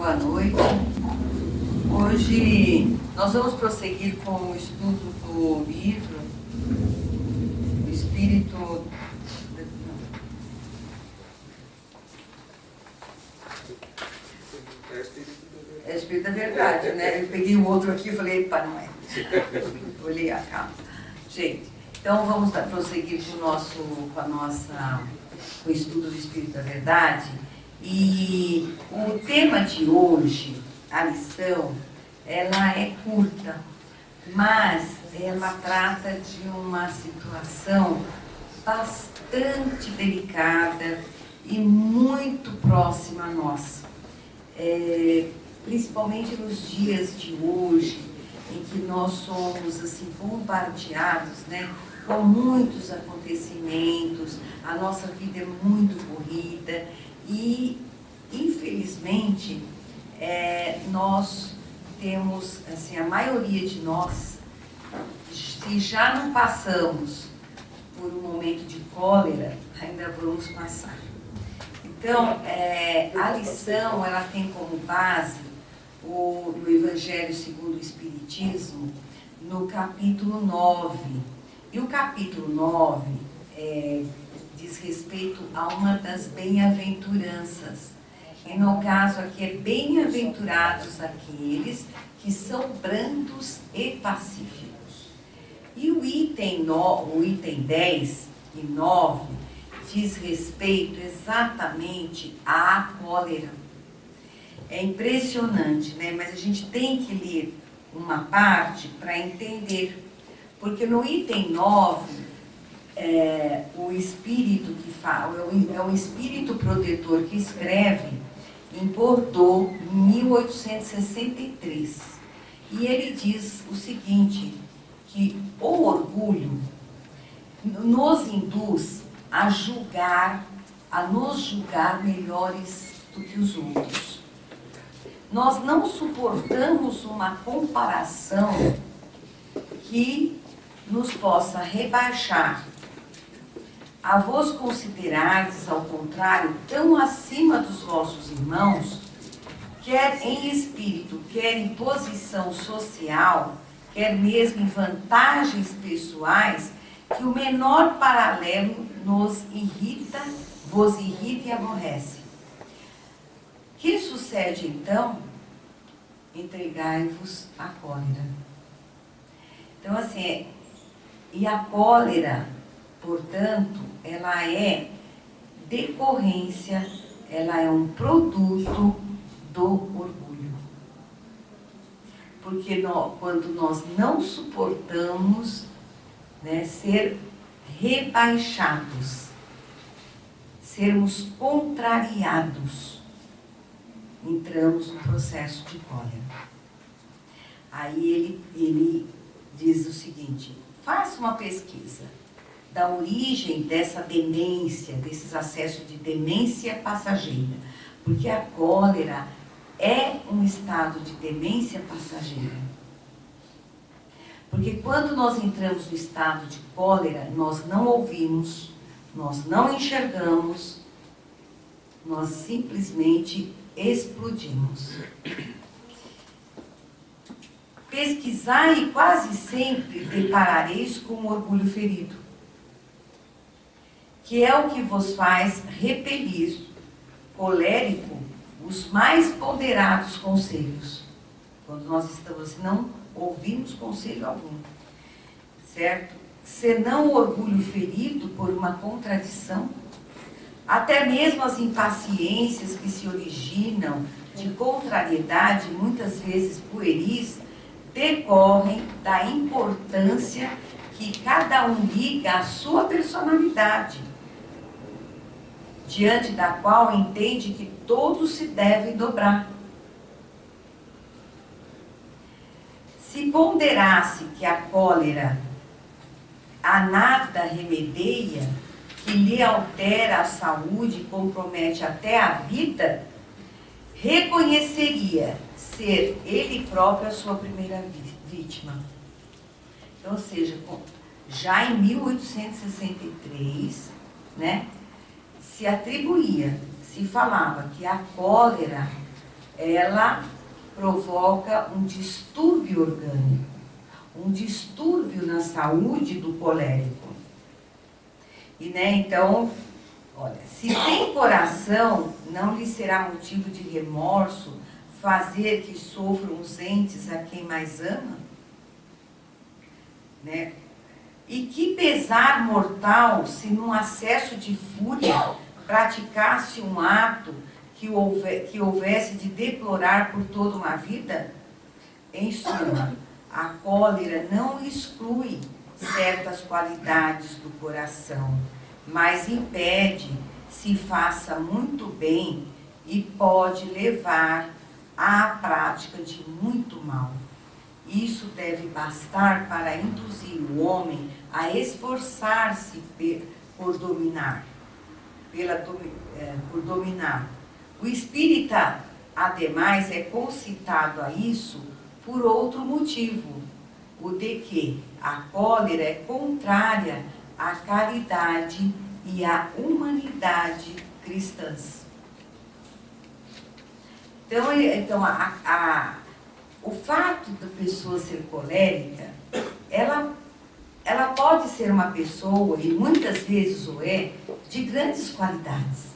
boa noite. Hoje nós vamos prosseguir com o estudo do livro O Espírito... É o Espírito da Verdade, né? Eu peguei o outro aqui e falei, epa, não é. Olhei a capa. Gente, então vamos prosseguir com o estudo do Espírito da Verdade. E o tema de hoje, a lição, ela é curta, mas ela trata de uma situação bastante delicada e muito próxima a nós. Principalmente nos dias de hoje, em que nós somos assim bombardeados, né, com muitos acontecimentos, a nossa vida é muito corrida e, infelizmente, nós temos, assim, a maioria de nós, se já não passamos por um momento de cólera, ainda vamos passar. Então, a lição, ela tem como base no Evangelho segundo o Espiritismo, no capítulo 9. E o capítulo 9 diz respeito a uma das bem-aventuranças. E no caso aqui é bem-aventurados aqueles que são brandos e pacíficos. E o item 10 e 9 diz respeito exatamente à cólera. É impressionante, né? Mas a gente tem que ler uma parte para entender. Porque no item 9, o espírito que fala, é um espírito protetor que escreve em Bordeaux, em 1863. E ele diz o seguinte, que o orgulho nos induz a nos julgar melhores do que os outros. Nós não suportamos uma comparação que nos possa rebaixar. A vos considerardes, ao contrário, tão acima dos vossos irmãos, quer em espírito, quer em posição social, quer mesmo em vantagens pessoais, que o menor paralelo vos irrita e aborrece. Que sucede então? Entregai-vos à cólera. Então, assim, e a cólera, portanto, ela é decorrência, ela é um produto do orgulho. Porque quando nós não suportamos, né, ser rebaixados, sermos contrariados, entramos no processo de cólera. Aí ele diz o seguinte, faça uma pesquisa da origem dessa demência, desses acessos de demência passageira, porque a cólera é um estado de demência passageira. Porque quando nós entramos no estado de cólera, nós não ouvimos, nós não enxergamos, nós simplesmente explodimos. Pesquisai e quase sempre deparareis com o orgulho ferido, que é o que vos faz repelir, colérico, os mais ponderados conselhos. Quando nós estamos assim, não ouvimos conselho algum, certo? Senão o orgulho ferido por uma contradição, até mesmo as impaciências que se originam de contrariedade, muitas vezes pueris, decorrem da importância que cada um liga à sua personalidade, diante da qual entende que todos se devem dobrar. Se ponderasse que a cólera a nada remedeia, que lhe altera a saúde e compromete até a vida, reconheceria ser ele próprio a sua primeira vítima. Então, ou seja, já em 1863, né, se falava que a cólera ela provoca um distúrbio orgânico, um distúrbio na saúde do colérico. E, então, olha, se tem coração, não lhe será motivo de remorso fazer que sofram os entes a quem mais ama? Né? E que pesar mortal se num acesso de fúria praticasse um ato que houvesse de deplorar por toda uma vida? Em suma, a cólera não exclui certas qualidades do coração, mas impede se faça muito bem e pode levar à prática de muito mal. Isso deve bastar para induzir o homem a esforçar-se por dominar. O espírita, ademais, é concitado a isso por outro motivo, o de que a cólera é contrária à caridade e à humanidade cristãs. Então o fato da pessoa ser colérica, ela pode ser uma pessoa, e muitas vezes o é, de grandes qualidades.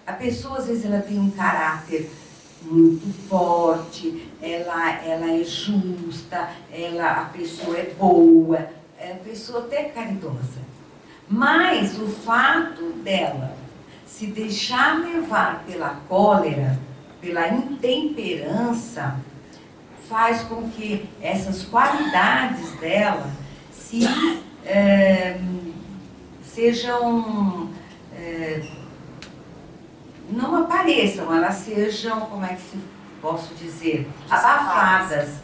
A pessoa, às vezes, ela tem um caráter muito forte, ela é justa, a pessoa é boa, é uma pessoa até caridosa. Mas o fato dela se deixar levar pela cólera, pela intemperança, faz com que essas qualidades dela não apareçam, elas sejam, como é que se posso dizer, abafadas,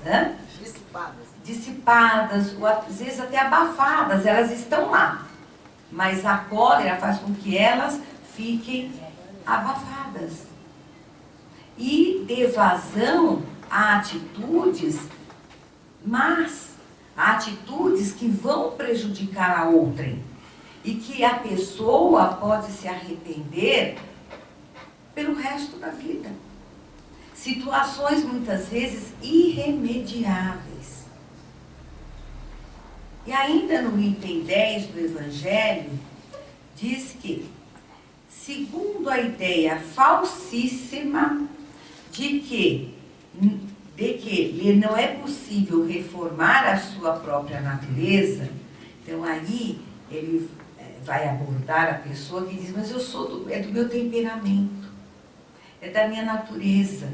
dissipadas, ou às vezes até abafadas, elas estão lá, mas a cólera faz com que elas fiquem abafadas e dê vazão a atitudes más, a atitudes que vão prejudicar a outrem e que a pessoa pode se arrepender pelo resto da vida. Situações muitas vezes irremediáveis. E ainda no item 10 do Evangelho, diz que, segundo a ideia falsíssima de que lhe não é possível reformar a sua própria natureza, então aí ele vai abordar a pessoa que diz, mas é do meu temperamento, é da minha natureza,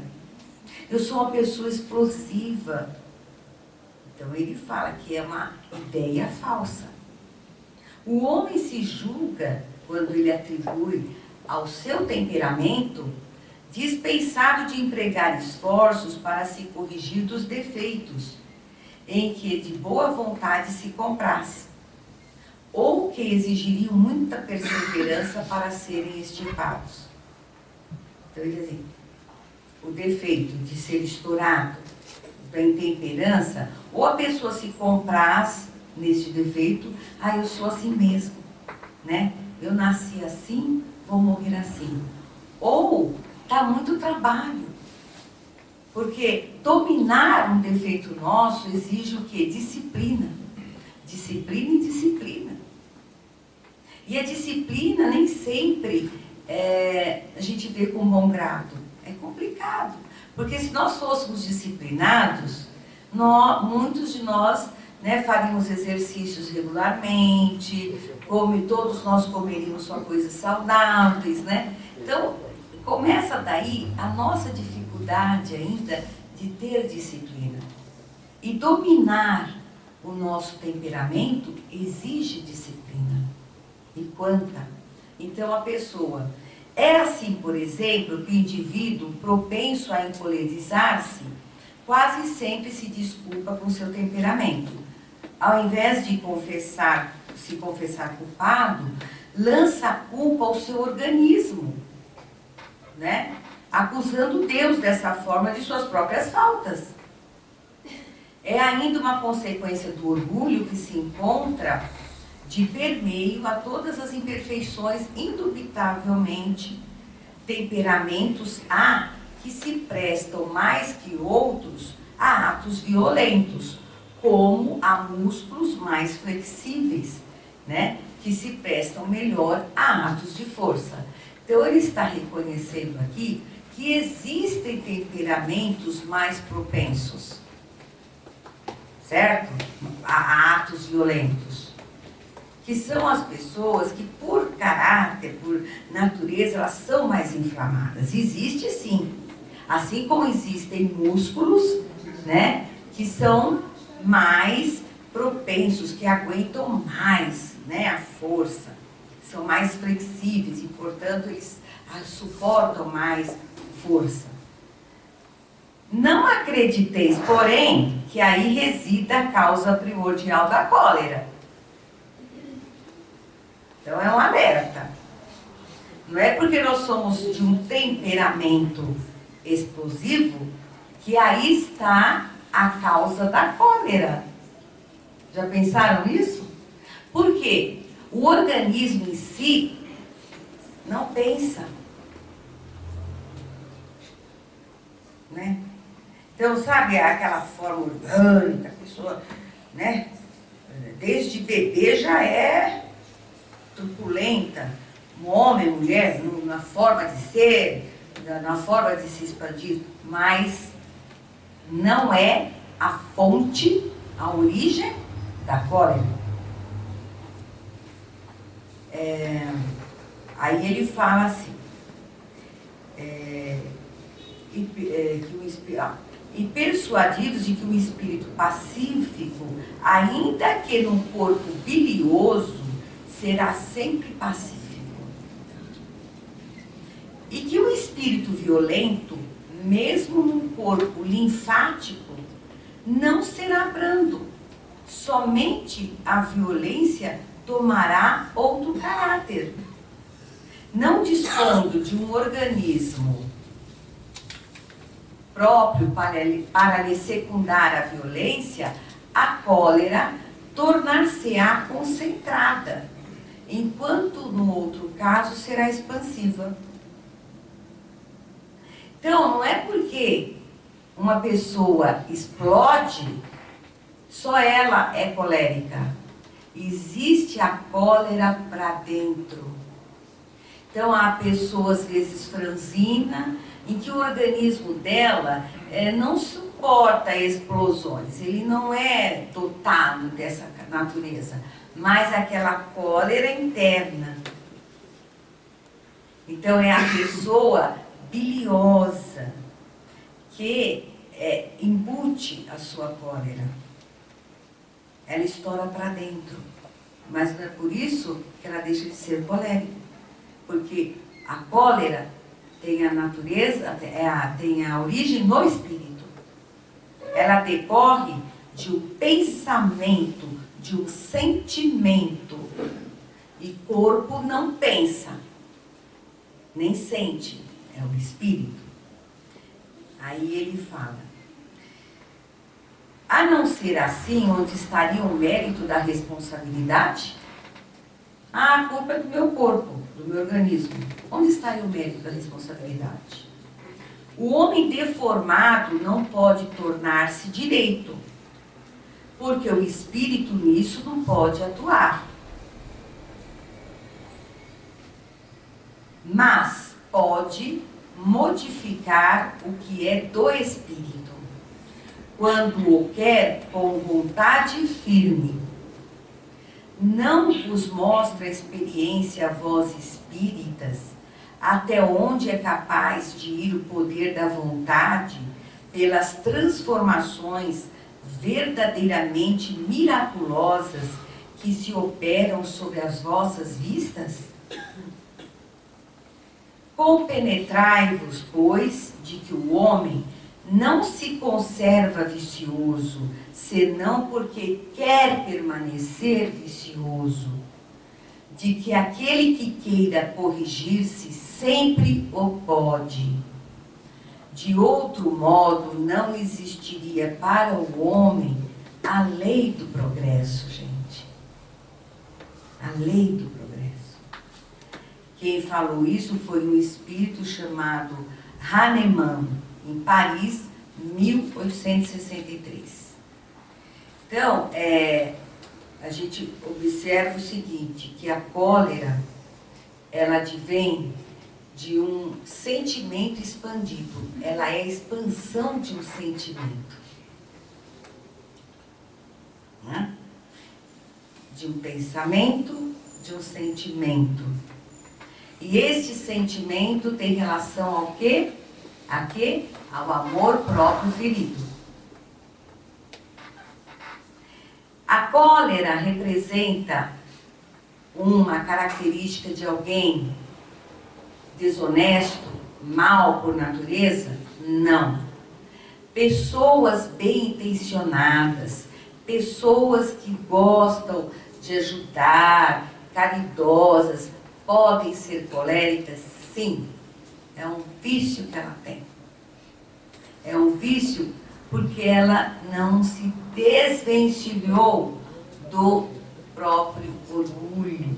eu sou uma pessoa explosiva. Então ele fala que é uma ideia falsa. O homem se julga, quando ele atribui ao seu temperamento, dispensado de empregar esforços para se corrigir dos defeitos, em que de boa vontade se comprasse, ou que exigiriam muita perseverança para serem extirpados. Então ele diz assim, o defeito de ser estourado da intemperança, ou a pessoa se compraz neste defeito, eu sou assim mesmo, né? Eu nasci assim, vou morrer assim. Ou dá muito trabalho, porque dominar um defeito nosso exige o quê? Disciplina. Disciplina e disciplina. E a disciplina nem sempre a gente vê com bom grado. É complicado. Porque se nós fôssemos disciplinados, muitos de nós faríamos exercícios regularmente, todos nós comeríamos só coisas saudáveis, né? Então, começa daí a nossa dificuldade ainda de ter disciplina. E dominar o nosso temperamento exige disciplina. E quanta? Então, a pessoa... É assim, por exemplo, que o indivíduo propenso a encolerizar-se quase sempre se desculpa com seu temperamento. Ao invés de se confessar culpado, lança a culpa ao seu organismo, né? Acusando Deus dessa forma de suas próprias faltas. É ainda uma consequência do orgulho que se encontra de permeio a todas as imperfeições, indubitavelmente, temperamentos há que se prestam mais que outros a atos violentos, como a músculos mais flexíveis, né? Que se prestam melhor a atos de força. Então, ele está reconhecendo aqui que existem temperamentos mais propensos, certo? A atos violentos. Que são as pessoas que, por caráter, por natureza, elas são mais inflamadas. Existe sim. Assim como existem músculos, né, que são mais propensos, que aguentam mais, né, a força. São mais flexíveis e, portanto, eles suportam mais força. Não acrediteis, porém, que aí resida a causa primordial da cólera. Então é um alerta. Não é porque nós somos de um temperamento explosivo que aí está a causa da cólera. Já pensaram nisso? Por quê? O organismo em si não pensa, né? Então, sabe aquela forma orgânica, a pessoa, né? Desde bebê já é truculenta, um homem, mulher, na forma de ser, na forma de se expandir, mas não é a fonte, a origem da cólera. Aí ele fala assim, e persuadidos de que o espírito pacífico, ainda que num corpo bilioso, será sempre pacífico. E que o espírito violento, mesmo num corpo linfático, não será brando. Somente a violência tomará outro caráter. Não dispondo de um organismo próprio para lhe secundar a violência, a cólera tornar-se-á concentrada, enquanto no outro caso será expansiva. Então, não é porque uma pessoa explode, só ela é colérica. Existe a cólera para dentro. Então, há pessoas, às vezes, franzina, em que o organismo dela não suporta explosões. Ele não é dotado dessa natureza, mas aquela cólera interna. Então, é a pessoa biliosa que embute a sua cólera. Ela estoura para dentro. Mas não é por isso que ela deixa de ser colérica. Porque a cólera tem a natureza, tem a origem no espírito. Ela decorre de um pensamento, de um sentimento. E corpo não pensa, nem sente, é o espírito. Aí ele fala, a não ser assim, onde estaria o mérito da responsabilidade? Ah, a culpa é do meu corpo, do meu organismo. Onde estaria o mérito da responsabilidade? O homem deformado não pode tornar-se direito, porque o espírito nisso não pode atuar. Mas pode modificar o que é do espírito, quando o quer com vontade firme. Não vos mostra a experiência, vós espíritas, até onde é capaz de ir o poder da vontade pelas transformações verdadeiramente miraculosas que se operam sobre as vossas vistas? Compenetrai-vos, pois, de que o homem não se conserva vicioso, senão porque quer permanecer vicioso, de que aquele que queira corrigir-se sempre o pode. De outro modo, não existiria para o homem a lei do progresso, gente. A lei do progresso. Quem falou isso foi um espírito chamado Hahnemann, em Paris, 1863. Então, a gente observa o seguinte, que a cólera, ela advém de um sentimento expandido. Ela é a expansão de um sentimento. Né? De um pensamento, de um sentimento. E este sentimento tem relação ao quê? A quê? Ao amor próprio ferido. A cólera representa uma característica de alguém desonesto, mal por natureza? Não. Pessoas bem intencionadas, pessoas que gostam de ajudar, caridosas, podem ser coléricas? Sim. É um vício que ela tem. É um vício porque ela não se desvencilhou do próprio orgulho.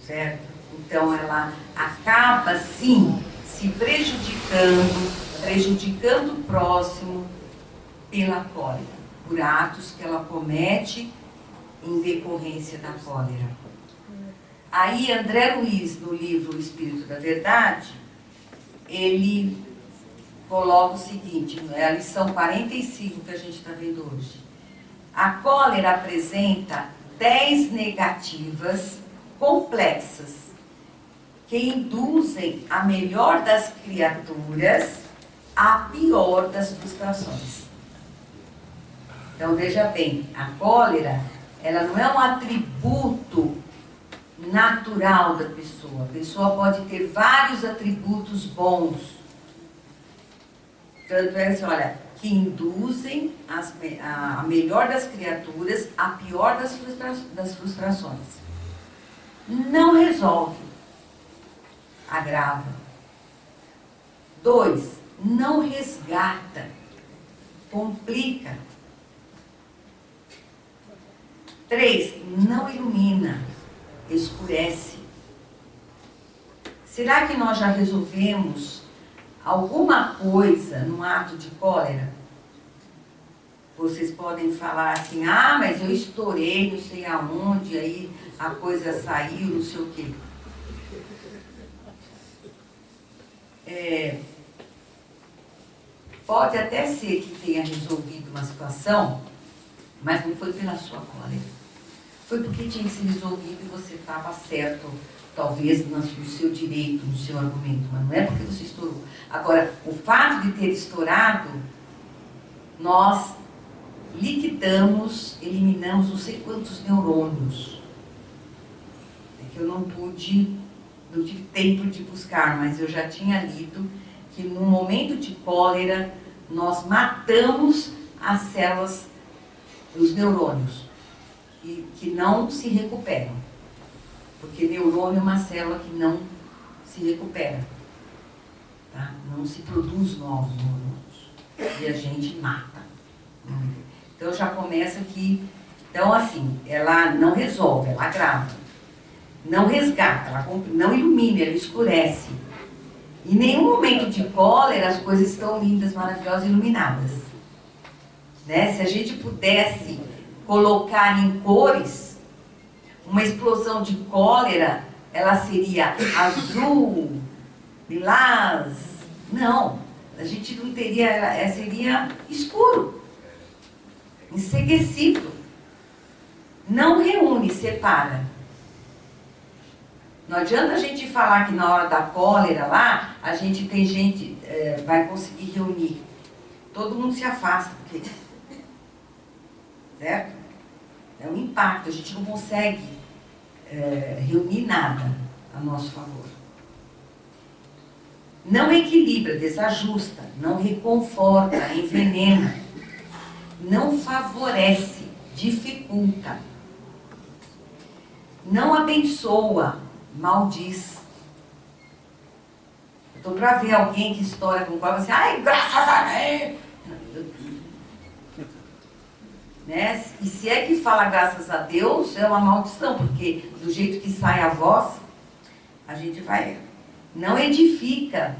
Certo? Então ela acaba, sim, se prejudicando o próximo pela cólera, por atos que ela comete em decorrência da cólera. Aí André Luiz, no livro O Espírito da Verdade, ele coloca o seguinte, é a lição 45 que a gente está vendo hoje. A cólera apresenta 10 negativas complexas que induzem a melhor das criaturas à pior das frustrações. Então veja bem, a cólera, ela não é um atributo natural da pessoa. A pessoa pode ter vários atributos bons. Tanto é assim, olha, que induzem a melhor das criaturas à pior das frustrações. Não resolve, agrava. 2, não resgata, complica. 3, não ilumina, escurece. Será que nós já resolvemos alguma coisa num ato de cólera? Vocês podem falar assim, ah, mas eu estourei não sei aonde, aí a coisa saiu, não sei o quê. Pode até ser que tenha resolvido uma situação, mas não foi pela sua cólera. Foi porque tinha que ser resolvido e você estava certo, talvez no seu direito, no seu argumento, mas não é porque você estourou. Agora, o fato de ter estourado, nós liquidamos, eliminamos não sei quantos neurônios. É que eu não tive tempo de buscar, mas eu já tinha lido que no momento de cólera, nós matamos as células, os neurônios, que não se recuperam. Porque neurônio é uma célula que não se recupera. Tá? Não se produz novos neurônios. E a gente mata. Então já começa aqui. Então assim, ela não resolve, ela agrava. Não resgata, ela não ilumina, ela escurece. Em nenhum momento de cólera as coisas estão lindas, maravilhosas e iluminadas. Né? Se a gente pudesse colocar em cores, uma explosão de cólera, ela seria azul, lilás. Não, a gente não teria, seria escuro, enceguecido. Não reúne, separa. Não adianta a gente falar que na hora da cólera lá, a gente tem gente, vai conseguir reunir. Todo mundo se afasta, porque, certo? É um impacto, a gente não consegue reunir nada a nosso favor. Não equilibra, desajusta, não reconforta, envenena, não favorece, dificulta, não abençoa, maldiz. Então, para ver alguém que estoura com cólera, assim, ai, graças a Deus! Né? E se é que fala graças a Deus, é uma maldição, porque do jeito que sai a voz, A gente vai, não edifica,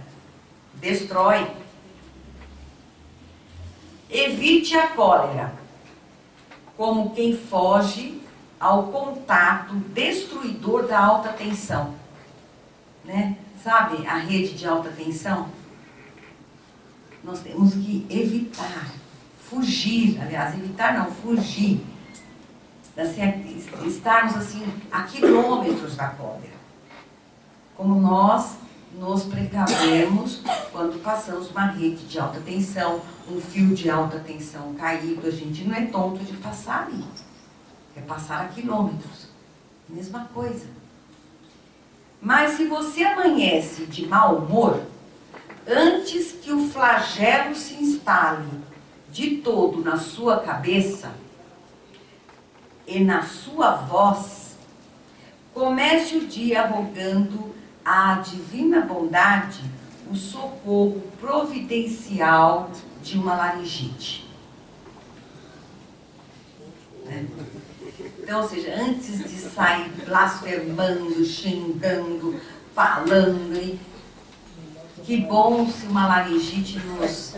destrói. Evite a cólera, como quem foge ao contato destruidor da alta tensão. Né? Sabe a rede de alta tensão? Nós temos que evitar, fugir, aliás, evitar não, fugir. Assim, estarmos assim, a quilômetros da cólera. Como nós nos precavemos quando passamos uma rede de alta tensão, um fio de alta tensão caído, a gente não é tonto de passar ali. É passar a quilômetros. Mesma coisa. Mas se você amanhece de mau humor, antes que o flagelo se instale de todo na sua cabeça e na sua voz, comece o dia rogando à divina bondade o socorro providencial de uma laringite. Então, ou seja, antes de sair blasfemando, xingando, falando, que bom se uma laringite nos...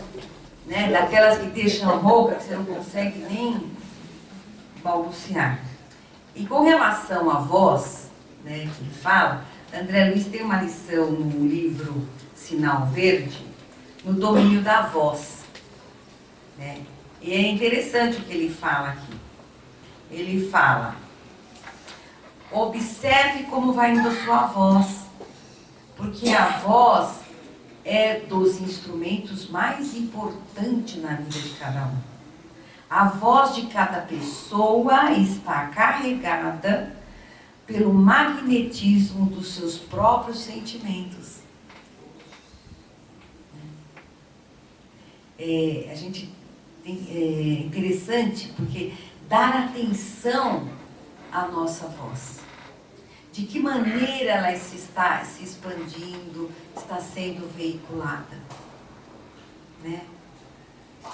Né, daquelas que deixam rouca, que você não consegue nem balbuciar. E com relação à voz, né, que ele fala, André Luiz tem uma lição no livro Sinal Verde, no domínio da voz. Né? E é interessante o que ele fala aqui. Ele fala, observe como vai indo a sua voz, porque a voz é dos instrumentos mais importantes na vida de cada um. A voz de cada pessoa está carregada pelo magnetismo dos seus próprios sentimentos. É interessante porque dar atenção à nossa voz. De que maneira ela está se expandindo, está sendo veiculada. Né?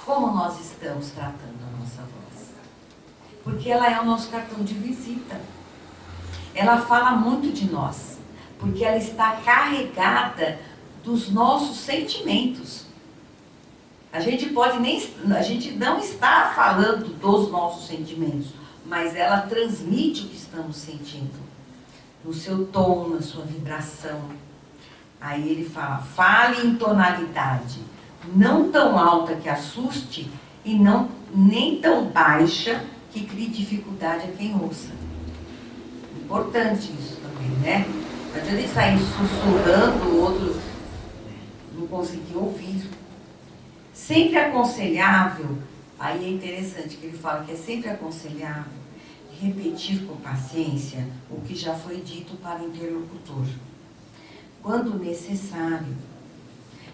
Como nós estamos tratando a nossa voz? Porque ela é o nosso cartão de visita. Ela fala muito de nós, porque ela está carregada dos nossos sentimentos. A gente não está falando dos nossos sentimentos, mas ela transmite o que estamos sentindo, no seu tom, na sua vibração. Aí ele fala, fale em tonalidade, não tão alta que assuste e nem tão baixa que crie dificuldade a quem ouça. Importante isso também, né? Não adianta ele sair sussurrando, o outro não conseguir ouvir. Sempre aconselhável, aí é interessante que ele fala que é sempre aconselhável repetir com paciência o que já foi dito para o interlocutor, quando necessário,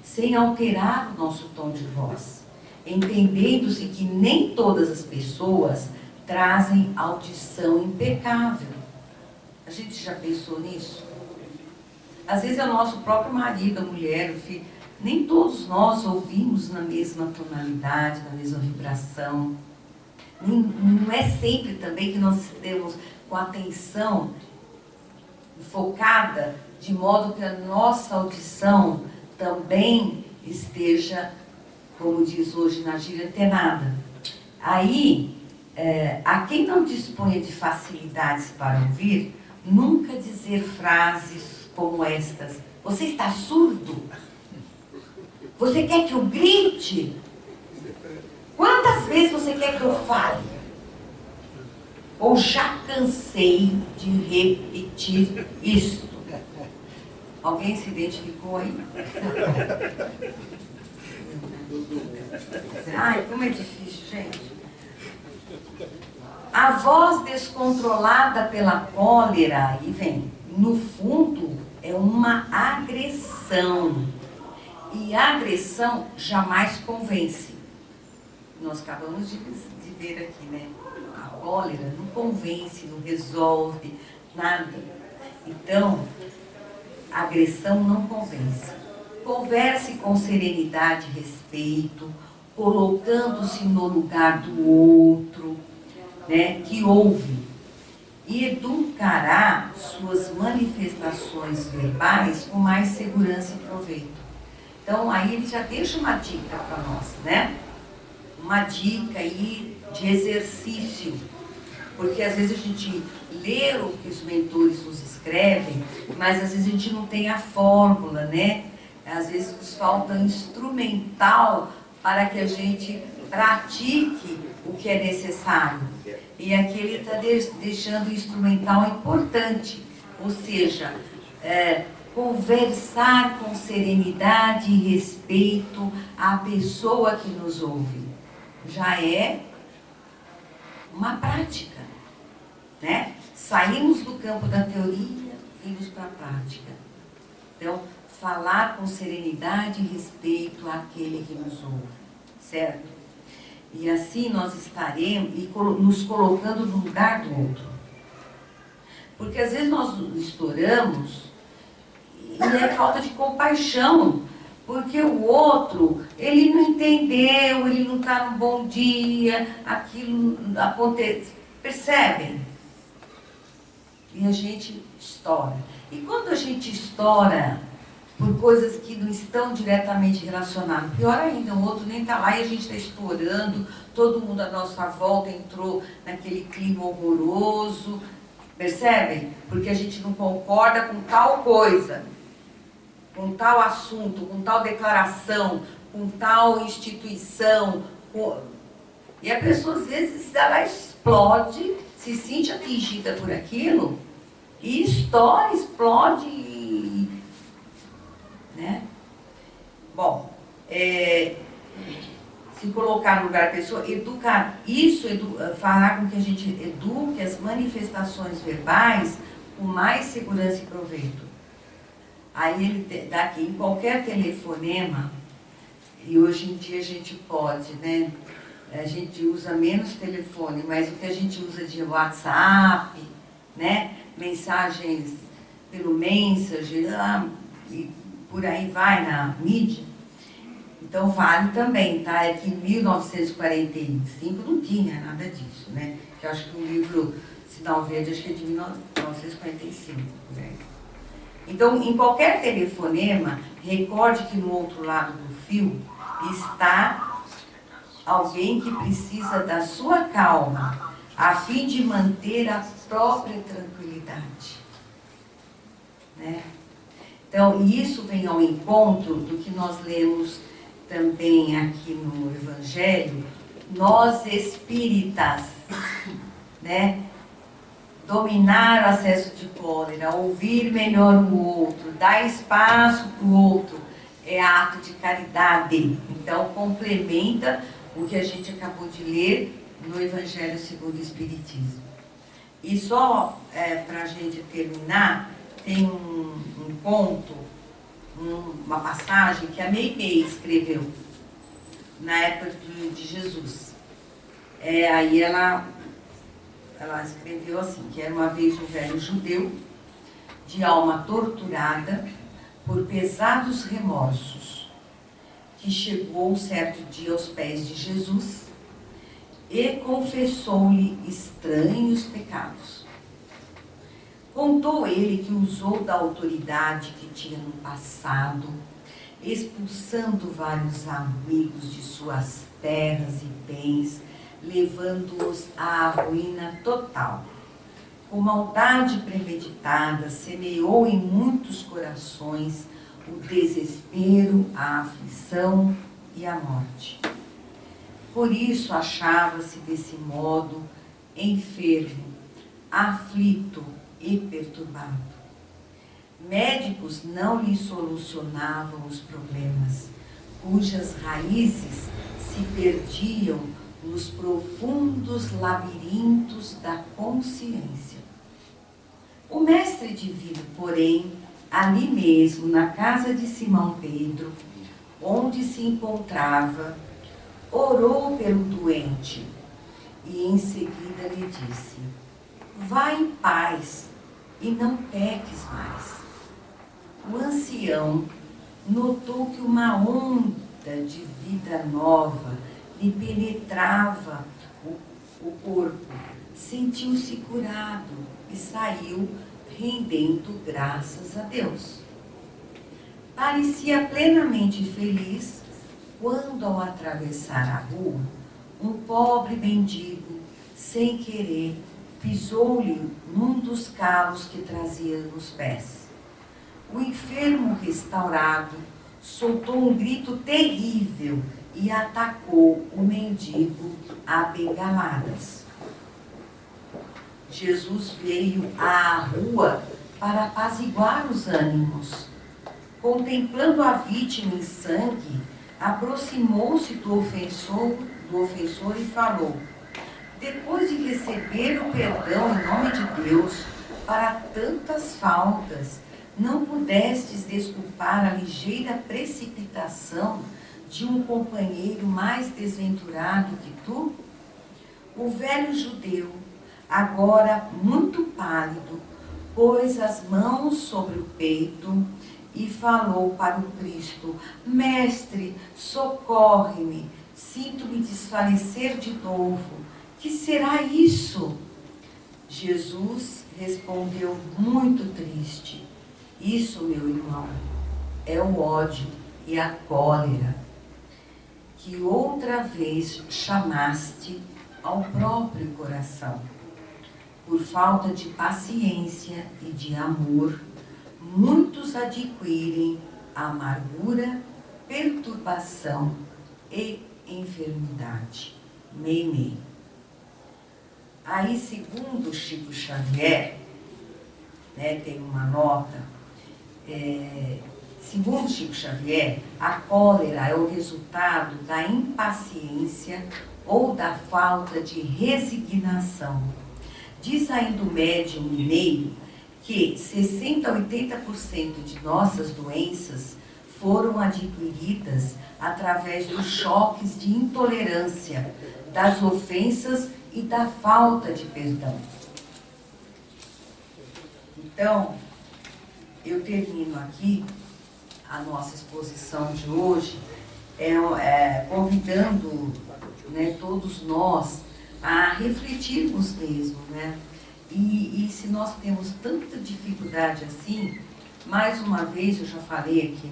sem alterar o nosso tom de voz, entendendo-se que nem todas as pessoas trazem audição impecável. A gente já pensou nisso? Às vezes é o nosso próprio marido, a mulher, o filho. Nem todos nós ouvimos na mesma tonalidade, na mesma vibração. Não é sempre também que nós estamos com a atenção focada, de modo que a nossa audição também esteja, como diz hoje na gíria, antenada. Aí, a quem não disponha de facilidades para ouvir, nunca dizer frases como estas. Você está surdo? Você quer que eu grite? Quantas vezes você quer que eu fale? Ou já cansei de repetir isto? Alguém se identificou aí? Ai, como é difícil, gente. A voz descontrolada pela cólera, aí vem, no fundo, é uma agressão. E a agressão jamais convence. Nós acabamos de ver aqui, né? A cólera não convence, não resolve nada. Então, a agressão não convence. Converse com serenidade e respeito, colocando-se no lugar do outro, né? Que ouve. e educará suas manifestações verbais com mais segurança e proveito. Então, aí ele já deixa uma dica para nós, né? Uma dica aí de exercício, porque às vezes a gente lê o que os mentores nos escrevem, mas às vezes a gente não tem a fórmula, né? Às vezes nos falta instrumental para que a gente pratique o que é necessário. E aqui ele está deixando o instrumental importante, ou seja, conversar com serenidade e respeito à pessoa que nos ouve. Já é uma prática, né? Saímos do campo da teoria, vimos para a prática. Então, falar com serenidade e respeito àquele que nos ouve, certo? E assim nós estaremos nos colocando no lugar do outro. Porque às vezes nós estouramos e é falta de compaixão, porque o outro, ele não entendeu, ele não está num bom dia, aquilo acontece. Percebem? E a gente estoura. E quando a gente estoura por coisas que não estão diretamente relacionadas, pior ainda, o outro nem está lá e a gente está estourando, todo mundo à nossa volta entrou naquele clima horroroso, percebem? Porque a gente não concorda com tal coisa, com tal assunto, com tal declaração, com tal instituição, e a pessoa às vezes ela explode, se sente atingida por aquilo, e estoura, explode, né? Bom, se colocar no lugar da pessoa, educar, fará com que a gente eduque as manifestações verbais com mais segurança e proveito. Aí ele daqui, em qualquer telefonema, e hoje em dia a gente pode, né? A gente usa menos telefone, mas o que a gente usa de WhatsApp, né? Mensagens pelo Messenger, e por aí vai na mídia. Então vale também, tá? É que em 1945 não tinha nada disso, né? Que eu acho que o livro Sinal Verde, acho que é de 1945, né? Então, em qualquer telefonema, recorde que no outro lado do fio está alguém que precisa da sua calma, a fim de manter a própria tranquilidade, né? Então, isso vem ao encontro do que nós lemos também aqui no Evangelho, nós espíritas, né? Dominar o acesso de cólera, ouvir melhor o outro, dar espaço para o outro, é ato de caridade. Então, complementa o que a gente acabou de ler no Evangelho segundo o Espiritismo. E só para a gente terminar, tem um conto, uma passagem que a Meimei escreveu na época de Jesus. Aí ela escreveu assim, que era uma vez um velho judeu, de alma torturada por pesados remorsos, que chegou um certo dia aos pés de Jesus e confessou-lhe estranhos pecados. Contou ele que usou da autoridade que tinha no passado, expulsando vários amigos de suas terras e bens, levando-os à ruína total. Com maldade premeditada, semeou em muitos corações o desespero, a aflição e a morte. Por isso achava-se desse modo enfermo, aflito e perturbado. Médicos não lhe solucionavam os problemas, cujas raízes se perdiam nos profundos labirintos da consciência. O mestre divino, porém, ali mesmo, na casa de Simão Pedro, onde se encontrava, orou pelo doente e em seguida lhe disse: vá em paz e não peques mais. O ancião notou que uma onda de vida nova lhe penetrava o corpo, sentiu-se curado e saiu rendendo graças a Deus. Parecia plenamente feliz quando, ao atravessar a rua, um pobre mendigo, sem querer, pisou-lhe num dos calos que trazia nos pés. O enfermo restaurado soltou um grito terrível e atacou o mendigo a bengaladas. Jesus veio à rua para apaziguar os ânimos. Contemplando a vítima em sangue, aproximou-se do ofensor e falou: depois de receber o perdão em nome de Deus para tantas faltas, não pudestes desculpar a ligeira precipitação de um companheiro mais desventurado que tu? O velho judeu, agora muito pálido, pôs as mãos sobre o peito e falou para o Cristo: Mestre, socorre-me, sinto-me desfalecer de novo. Que será isso? Jesus respondeu muito triste: isso, meu irmão, é o ódio e a cólera que outra vez chamaste ao próprio coração. Por falta de paciência e de amor, muitos adquirem amargura, perturbação e enfermidade. Mei. Aí, segundo Chico Xavier, tem uma nota, segundo Chico Xavier, a cólera é o resultado da impaciência ou da falta de resignação. Diz ainda o médium mineiro que 60% a 80% de nossas doenças foram adquiridas através dos choques de intolerância, das ofensas e da falta de perdão. Então, eu termino aqui a nossa exposição de hoje, convidando todos nós a refletirmos mesmo, E se nós temos tanta dificuldade assim, mais uma vez eu já falei aqui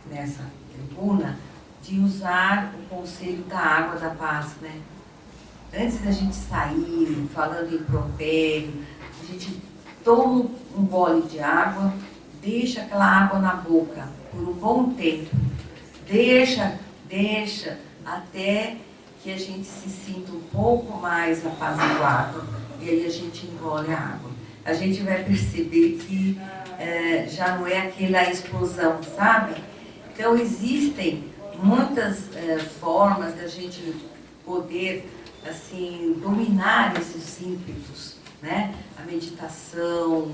nessa tribuna, de usar o conselho da água da paz, Antes da gente sair falando impropério, a gente toma um gole de água, deixa aquela água na boca por um bom tempo, deixa até que a gente se sinta um pouco mais apaziguado, e aí a gente engole a água. A gente vai perceber que já não é aquela explosão, sabe? Então existem muitas formas da gente poder assim dominar esses ímpetos, A meditação,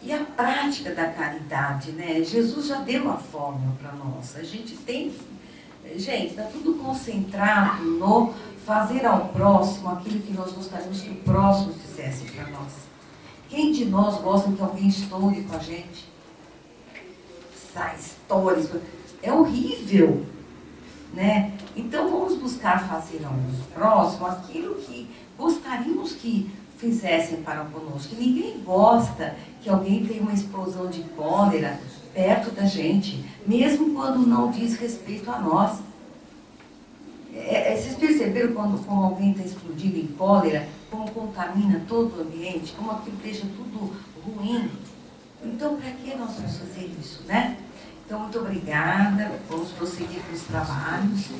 e a prática da caridade, Jesus já deu a fórmula para nós. A gente está tudo concentrado no fazer ao próximo aquilo que nós gostaríamos que o próximo fizesse para nós. Quem de nós gosta que alguém estoure com a gente? Sai, estoure. É horrível, Então vamos buscar fazer ao próximo aquilo que gostaríamos que fizessem para conosco. Ninguém gosta que alguém tenha uma explosão de cólera perto da gente, mesmo quando não diz respeito a nós. Vocês perceberam como alguém está explodindo em cólera, como contamina todo o ambiente, como aquilo deixa tudo ruim? Então, para que nós vamos fazer isso, Então, muito obrigada. Vamos prosseguir com os trabalhos.